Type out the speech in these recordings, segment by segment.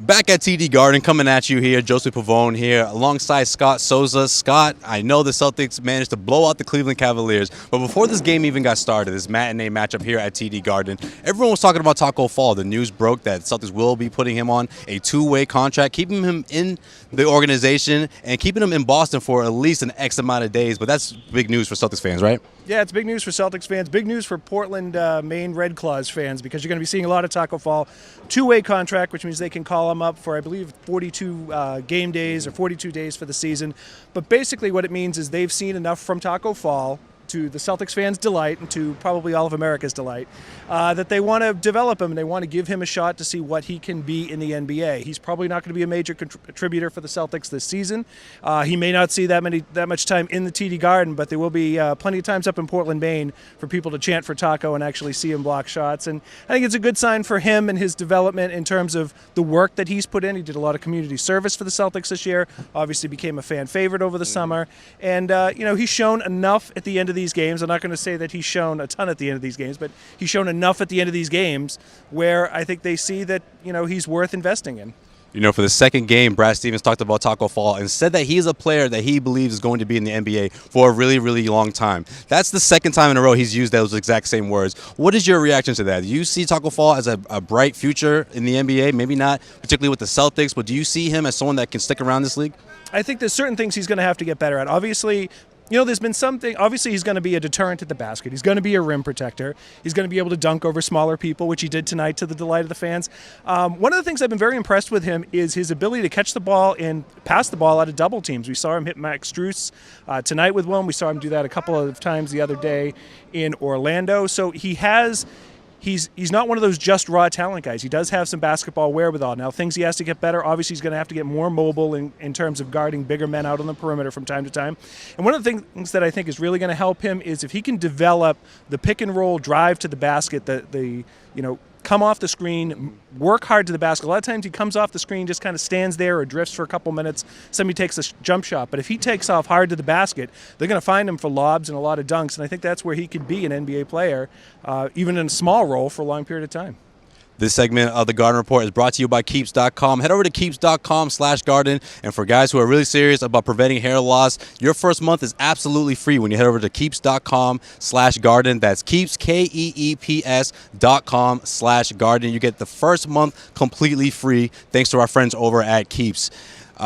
Back at TD Garden, coming at you here, Joseph Pavone here, alongside Scott Souza. Scott, I know the Celtics managed to blow out the Cleveland Cavaliers, but before this game even got started, this matinee matchup here at TD Garden, everyone was talking about Tacko Fall. The news broke that Celtics will be putting him on a two-way contract, keeping him in the organization and keeping him in Boston for at least an X amount of days. But that's big news for Celtics fans, right? Yeah, it's big news for Celtics fans. Big news for Portland, Maine Red Claws fans, because you're going to be seeing a lot of Tacko Fall. Two-way contract, which means they can call him up for, I believe, 42 game days or 42 days for the season. But basically what it means is they've seen enough from Tacko Fall, to the Celtics fans' delight and to probably all of America's delight, that they want to develop him and they want to give him a shot to see what he can be in the NBA. He's probably not going to be a major contributor for the Celtics this season. He may not see that much time in the TD Garden, but there will be plenty of times up in Portland, Maine for people to chant for Tacko and actually see him block shots. And I think it's a good sign for him and his development in terms of the work that he's put in. He did a lot of community service for the Celtics this year, obviously became a fan favorite over the summer. And, he's shown enough at the end of these games. I'm not going to say that he's shown a ton at the end of these games, but he's shown enough at the end of these games where I think they see that, he's worth investing in. For the second game, Brad Stevens talked about Tacko Fall and said that he's a player that he believes is going to be in the NBA for a really, really long time. That's the second time in a row he's used those exact same words. What is your reaction to that? Do you see Tacko Fall as a bright future in the NBA? Maybe not particularly with the Celtics, but do you see him as someone that can stick around this league? I think there's certain things he's going to have to get better at. Obviously, there's been something. Obviously, he's going to be a deterrent at the basket. He's going to be a rim protector. He's going to be able to dunk over smaller people, which he did tonight to the delight of the fans. One of the things I've been very impressed with him is his ability to catch the ball and pass the ball out of double teams. We saw him hit Max Strus tonight with one. We saw him do that a couple of times the other day in Orlando. So He's not one of those just raw talent guys. He does have some basketball wherewithal. Now, things he has to get better. Obviously, he's going to have to get more mobile in terms of guarding bigger men out on the perimeter from time to time. And one of the things that I think is really going to help him is if he can develop the pick and roll drive to the basket, come off the screen, work hard to the basket. A lot of times he comes off the screen, just kind of stands there or drifts for a couple minutes. Somebody takes a jump shot. But if he takes off hard to the basket, they're going to find him for lobs and a lot of dunks. And I think that's where he could be an NBA player, even in a small role for a long period of time. This segment of the Garden Report is brought to you by Keeps.com. Head over to Keeps.com/garden. And for guys who are really serious about preventing hair loss, your first month is absolutely free when you head over to Keeps.com/garden. That's Keeps, KEEPS.com/garden. You get the first month completely free thanks to our friends over at Keeps.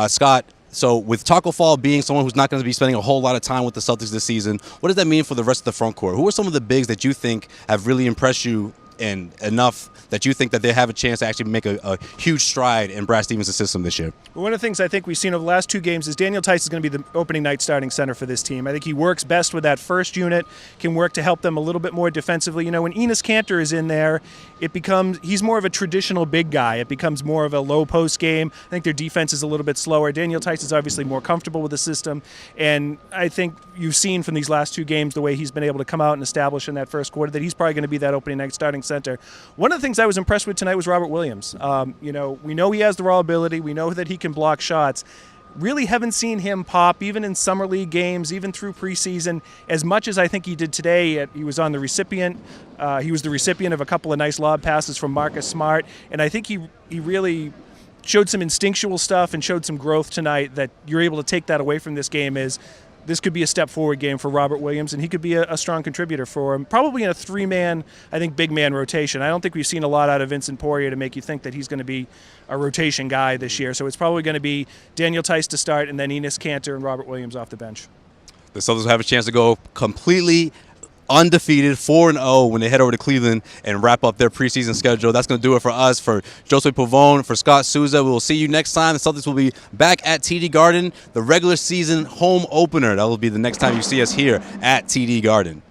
Scott, so with Tacko Fall being someone who's not going to be spending a whole lot of time with the Celtics this season, what does that mean for the rest of the front court? Who are some of the bigs that you think have really impressed you and enough that you think that they have a chance to actually make a huge stride in Brad Stevens' system this year? Well, one of the things I think we've seen over the last two games is Daniel Theis is going to be the opening night starting center for this team. I think he works best with that first unit, can work to help them a little bit more defensively. When Enes Kanter is in there, he's more of a traditional big guy. It becomes more of a low post game. I think their defense is a little bit slower. Daniel Theis is obviously more comfortable with the system, and I think you've seen from these last two games the way he's been able to come out and establish in that first quarter that he's probably going to be that opening night starting center. One of the things I was impressed with tonight was Robert Williams. We know he has the raw ability. We know that he can block shots. Really haven't seen him pop, even in summer league games, even through preseason, as much as I think he did today. He was on the recipient. He was the recipient of a couple of nice lob passes from Marcus Smart, and I think he really showed some instinctual stuff and showed some growth tonight that you're able to take that away from this game this could be a step forward game for Robert Williams, and he could be a strong contributor for him, probably in a three-man, I think, big-man rotation. I don't think we've seen a lot out of Vincent Poirier to make you think that he's going to be a rotation guy this year. So it's probably going to be Daniel Theis to start and then Enes Kanter and Robert Williams off the bench. The Celtics have a chance to go completely undefeated, 4-0 when they head over to Cleveland and wrap up their preseason schedule. That's going to do it for us. For Joseph Pavone, for Scott Souza, we will see you next time. The Celtics will be back at TD Garden, the regular season home opener. That will be the next time you see us here at TD Garden.